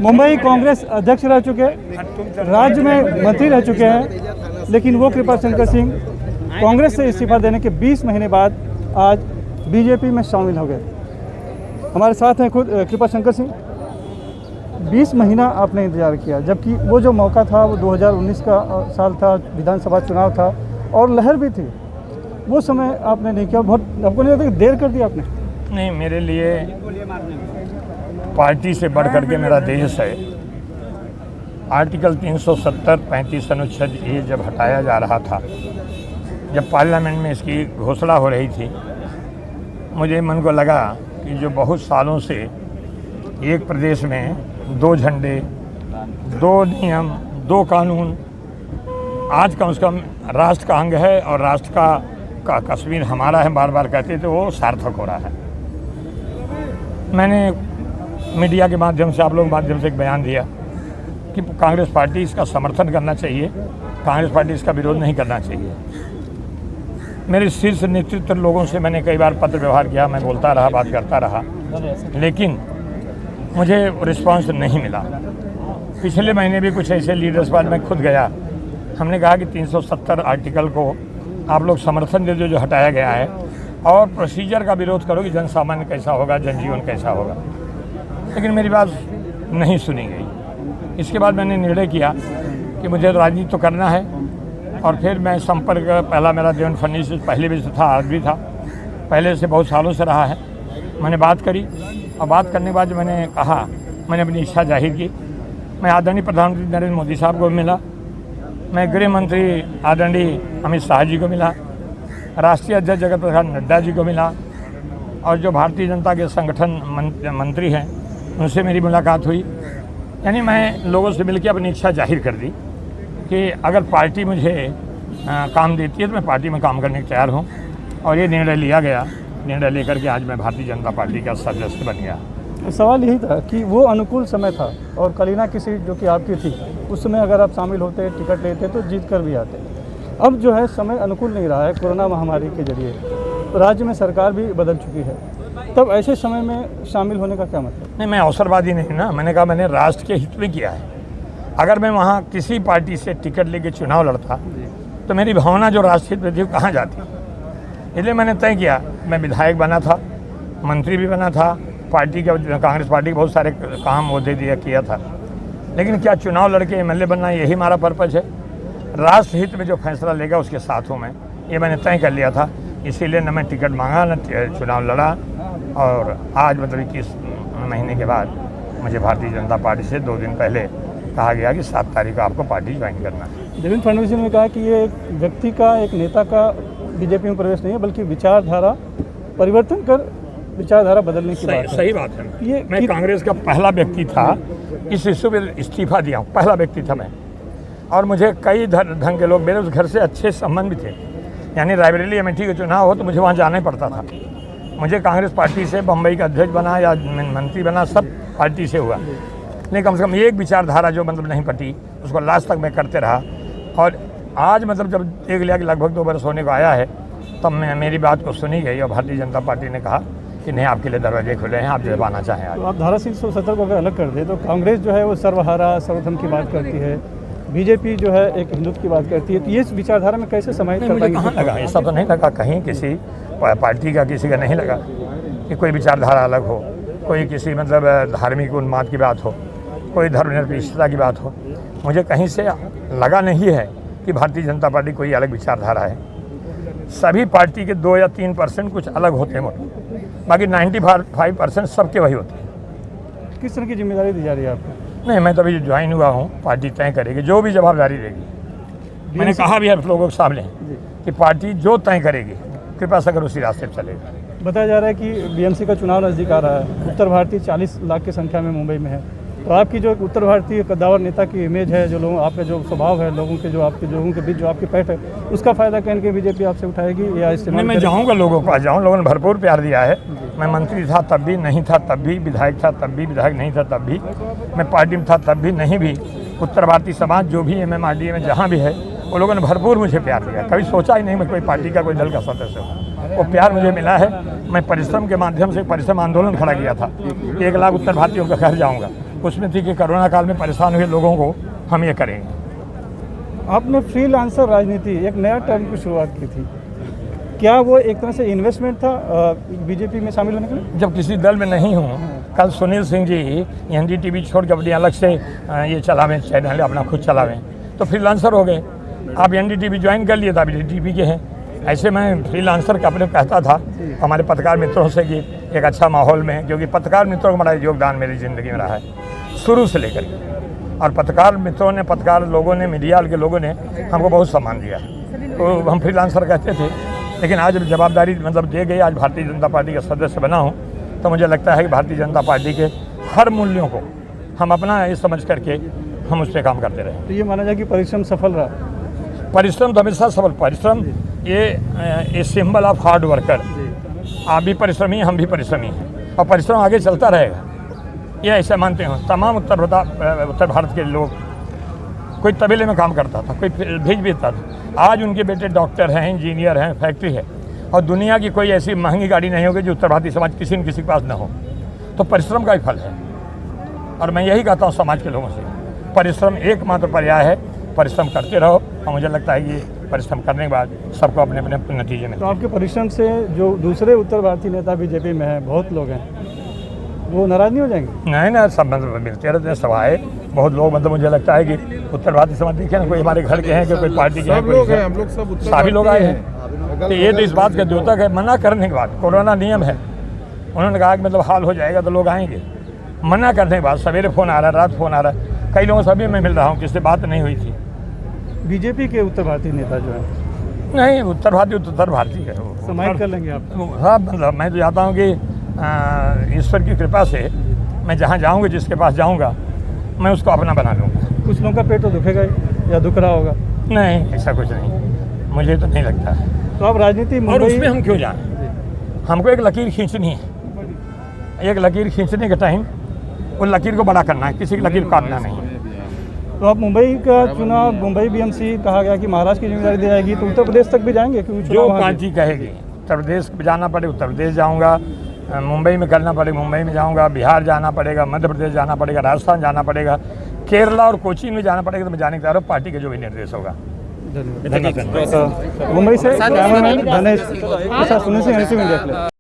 मुंबई कांग्रेस अध्यक्ष रह चुके हैं, राज्य में मंत्री रह चुके हैं, लेकिन वो कृपाशंकर सिंह कांग्रेस से इस्तीफा देने के 20 महीने बाद आज बीजेपी में शामिल हो गए। हमारे साथ हैं खुद कृपाशंकर सिंह। 20 महीना आपने इंतजार किया, जबकि वो जो मौका था वो 2019 का साल था, विधानसभा चुनाव था और लहर भी थी। वो समय आपने नहीं किया, बहुत आपको नहीं लगता कि देर कर दी आपने? नहीं, मेरे लिए पार्टी से बढ़ करके मेरा देश है। आर्टिकल 370 35 अनुच्छेद ये जब हटाया जा रहा था, जब पार्लियामेंट में इसकी घोषणा हो रही थी, मुझे मन को लगा कि जो बहुत सालों से एक प्रदेश में 2 झंडे, 2 नियम, 2 कानून, आज कम से कम राष्ट्र का अंग है और राष्ट्र का कश्मीर हमारा है, बार बार कहते थे, वो सार्थक हो रहा है। मैंने मीडिया के माध्यम से, आप लोगों के माध्यम से एक बयान दिया कि कांग्रेस पार्टी इसका समर्थन करना चाहिए, कांग्रेस पार्टी इसका विरोध नहीं करना चाहिए। मेरे शीर्ष नेतृत्व लोगों से मैंने कई बार पत्र व्यवहार किया, मैं बोलता रहा, बात करता रहा, लेकिन मुझे रिस्पांस नहीं मिला। पिछले महीने भी कुछ ऐसे लीडर्स पास मैं खुद गया, हमने कहा कि 370 आर्टिकल को आप लोग समर्थन दे दो जो हटाया गया है, और प्रोसीजर का विरोध करो कि जन सामान्य कैसा होगा, जनजीवन कैसा होगा, लेकिन मेरी बात नहीं सुनी गई। इसके बाद मैंने निर्णय किया कि मुझे राजनीति तो करना है, और फिर मैं संपर्क, पहला मेरा देवेंद्र फडणवीस से पहले भी था, आज भी था, पहले से बहुत सालों से रहा है। मैंने बात करी, और बात करने के बाद मैंने कहा, मैंने अपनी इच्छा जाहिर की। मैं आदरणीय प्रधानमंत्री नरेंद्र मोदी साहब को मिला, मैं गृह मंत्री आदरणीय अमित शाह जी को मिला, राष्ट्रीय अध्यक्ष जगत प्रकाश नड्डा जी को मिला, और जो भारतीय जनता के संगठन मंत्री हैं उनसे मेरी मुलाकात हुई। यानी मैं लोगों से मिलकर अपनी इच्छा जाहिर कर दी कि अगर पार्टी मुझे काम देती है तो मैं पार्टी में काम करने को तैयार हूँ, और ये निर्णय लिया गया। निर्णय लेकर के आज मैं भारतीय जनता पार्टी का सदस्य बन गया। सवाल यही था कि वो अनुकूल समय था, और कलीना की सीट जो कि आपकी थी, उस समय अगर आप शामिल होते, टिकट लेते तो जीत कर भी आते। अब जो है समय अनुकूल नहीं रहा है, कोरोना महामारी के जरिए राज्य में सरकार भी बदल चुकी है, तब ऐसे समय में शामिल होने का क्या मतलब? नहीं, मैं अवसरवादी नहीं ना, मैंने कहा मैंने राष्ट्र के हित में किया है। अगर मैं वहाँ किसी पार्टी से टिकट लेके चुनाव लड़ता तो मेरी भावना जो राष्ट्र हित में थी कहाँ जाती। इसलिए मैंने तय किया, मैं विधायक बना था, मंत्री भी बना था, पार्टी का, कांग्रेस पार्टी के बहुत सारे काम ओहदे दिया किया था, लेकिन क्या चुनाव लड़के MLA बनना यही हमारा पर्पज है? राष्ट्र हित में जो फैसला लेगा उसके साथ हूँ मैं, ये मैंने तय कर लिया था। इसीलिए न मैं टिकट मांगा, न चुनाव लड़ा, और आज मतलब 21 महीने के बाद मुझे भारतीय जनता पार्टी से 2 दिन पहले कहा गया कि 7 तारीख को आपको पार्टी ज्वाइन करना है। देवेंद्र फडणवीस ने कहा कि ये एक व्यक्ति का, एक नेता का बीजेपी में प्रवेश नहीं है, बल्कि विचारधारा परिवर्तन कर विचारधारा बदलने की बात है। सही बात है। मैं कांग्रेस का पहला व्यक्ति था, इस इशू में इस्तीफा दिया हूँ, पहला व्यक्ति था मैं, और मुझे कई ढंग के लोग, मेरे उस घर से अच्छे संबंध भी थे। यानी रायबरेली अमेठी का चुनाव हो तो मुझे वहाँ जाना ही पड़ता था। मुझे कांग्रेस पार्टी से बम्बई का अध्यक्ष बना या मंत्री बना, सब पार्टी से हुआ, लेकिन कम से कम एक विचारधारा जो मतलब नहीं पटी, उसको लास्ट तक मैं करते रहा। और आज मतलब जब देख लिया कि लगभग 2 वर्ष होने को आया है, तब मेरी बात को सुनी गई, और भारतीय जनता पार्टी ने कहा कि नहीं, आपके लिए दरवाजे खुले हैं, आप जब आना चाहें। तो आप धारा 370 को अगर अलग कर दे तो कांग्रेस जो है वो सर्वहारा, सर्वधर्म की बात करती है, बीजेपी जो है एक हिंदुत्व की बात करती है, तो ये विचारधारा में कैसे समाहित कर पाएंगे? कहाँ लगा, ऐसा तो नहीं लगा कहीं, किसी पार्टी का किसी का नहीं लगा कि कोई विचारधारा अलग हो, कोई किसी मतलब धार्मिक उन्माद की बात हो, कोई धर्मनिरपेक्षता की बात हो। मुझे कहीं से लगा नहीं है कि भारतीय जनता पार्टी कोई अलग विचारधारा है। सभी पार्टी के 2 या 3% कुछ अलग होते हैं, बाकी 95% सबके वही होते हैं। किस तरह की जिम्मेदारी दी जा रही है आपको? नहीं, मैं तो अभी ज्वाइन हुआ हूँ, पार्टी तय करेगी जो भी जवाबदारी देगी। मैंने कहा भी है लोगों के सामने कि पार्टी जो तय करेगी, कृपा से अगर उसी रास्ते पर चलेगा। बताया जा रहा है कि BMC का चुनाव नज़दीक आ रहा है, उत्तर भारतीय 40 लाख की संख्या में मुंबई में है, तो आपकी जो उत्तर भारतीय कद्दावर नेता की इमेज है, जो लोग आपका जो स्वभाव है, लोगों के जो आपके लोगों के बीच जो आपकी पैठ है, उसका फायदा कहीं के बीजेपी आपसे उठाएगी या इस्तेमाल? मैं जाऊँगा, लोगों के पास जाऊँ, लोगों ने भरपूर प्यार दिया है। मैं मंत्री था तब भी, नहीं था तब भी, विधायक था तब भी, विधायक नहीं था तब भी, मैं पार्टी में था तब भी, नहीं भी। उत्तर भारतीय समाज जो भी MMRDA में जहाँ भी है, वो लोगों ने भरपूर मुझे प्यार दिया। कभी सोचा ही नहीं मैं कोई पार्टी का, कोई दल का सदस्य हूँ। वो प्यार मुझे मिला है। मैं परिश्रम के माध्यम से परिश्रम आंदोलन खड़ा किया था, 1 लाख उत्तर भारतीयों के घर जाऊँगा, उसमें थी कि कोरोना काल में परेशान हुए लोगों को हम ये करेंगे। आपने फ्रीलांसर राजनीति एक नया टर्म की शुरुआत की थी, क्या वो एक तरह से इन्वेस्टमेंट था बीजेपी में शामिल होने के लिए? जब किसी दल में नहीं हूँ, कल सुनील सिंह जी NDTV छोड़ के अपनी अलग से ये चलावें चैनल, अपना खुद चलावें, तो फ्रीलांसर हो गए। आप NDTV ज्वाइन कर लिए तो आप NDTV के हैं। ऐसे मैं फ्रीलांसर का अपने कहता था हमारे पत्रकार मित्रों से कि एक अच्छा माहौल में, क्योंकि पत्रकार मित्रों का बड़ा योगदान मेरी ज़िंदगी में रहा है शुरू से लेकर के, और पत्रकार मित्रों ने, पत्रकार लोगों ने, मीडिया के लोगों ने हमको बहुत सम्मान दिया। तो हम फ्रीलांसर कहते थे, लेकिन आज जवाबदारी मतलब दे गई, आज भारतीय जनता पार्टी का सदस्य बना हूँ, तो मुझे लगता है कि भारतीय जनता पार्टी के हर मूल्यों को हम अपना ये समझ करके हम उस पर काम करते रहे। तो ये माना जाए कि परिश्रम सफल रहा? परिश्रम तो हमेशा सफल, परिश्रम ये सिंबल ऑफ हार्ड वर्कर। आप भी परिश्रमी हैं, हम भी परिश्रमी हैं, और परिश्रम आगे चलता रहेगा, ये ऐसे मानते हो। तमाम उत्तर भारत के लोग, कोई तबेले में काम करता था, कोई भेज भेजता था, आज उनके बेटे डॉक्टर हैं, इंजीनियर हैं, फैक्ट्री है, और दुनिया की कोई ऐसी महंगी गाड़ी नहीं होगी जो उत्तर भारतीय समाज किसी न किसी के पास न हो। तो परिश्रम का ही फल है, और मैं यही कहता हूँ समाज के लोगों से, परिश्रम एकमात्र पर्याय है, परिश्रम करते रहो, और मुझे लगता है कि परिश्रम करने के बाद सबको अपने अपने नतीजे में। तो आपके परिश्रम से जो दूसरे उत्तर भारतीय नेता बीजेपी में हैं, बहुत लोग हैं, वो नाराज नहीं हो जाएंगे? नहीं ना, सब मतलब मिलते रहते हैं, सभाएँ, बहुत लोग, मतलब मुझे लगता है कि उत्तर भारतीय समाज देखे ना, कोई हमारे घर के हैं, कोई पार्टी के हैं, हम लोग सब सभी लोग आए हैं। तो ये तो इस बात का द्योतक है, मना करने के बाद, कोरोना नियम है, उन्होंने कहा कि मतलब हाल हो जाएगा तो लोग आएंगे। मना करने के बाद सवेरे फ़ोन आ रहा है, रात फ़ोन आ रहा है, कई लोगों से अभी मैं मिल रहा हूँ, किससे बात नहीं हुई थी। बीजेपी के उत्तर भारतीय नेता जो है, नहीं, उत्तर भारतीय है वो, समाहित कर लेंगे आप? हाँ, मतलब मैं तो चाहता हूँ कि ईश्वर की कृपा से मैं जहाँ जाऊँगा, जिसके पास जाऊँगा, मैं उसको अपना बना लूँगा। कुछ लोगों का पेट तो दुखेगा ही, या दुख रहा होगा? नहीं, ऐसा कुछ नहीं, मुझे तो नहीं लगता है। तो आप राजनीति और उसमें हम क्यों जाएं? हमको एक लकीर खींचनी है, एक लकीर खींचने के टाइम वो लकीर को बड़ा करना है, किसी की लकीर काटना नहीं। तो आप मुंबई का चुनाव, मुंबई BMC कहा गया कि महाराष्ट्र की जिम्मेदारी दी जाएगी, तो उत्तर प्रदेश तक भी जाएंगे? क्योंकि जो पार्टी कहेगी, उत्तर प्रदेश जाना पड़े उत्तर प्रदेश जाऊँगा, मुंबई में करना पड़े मुंबई में जाऊँगा, बिहार जाना पड़ेगा, मध्य प्रदेश जाना पड़ेगा, राजस्थान जाना पड़ेगा, केरला और कोचीन में जाना पड़ेगा, तो मैं जाने के तैयार हूँ, पार्टी के जो भी निर्देश होगा। धन्यवाद। मुंबई से कैमरामैन धनेश के साथ सुनील सिंह, NDTV इंडिया के लिए।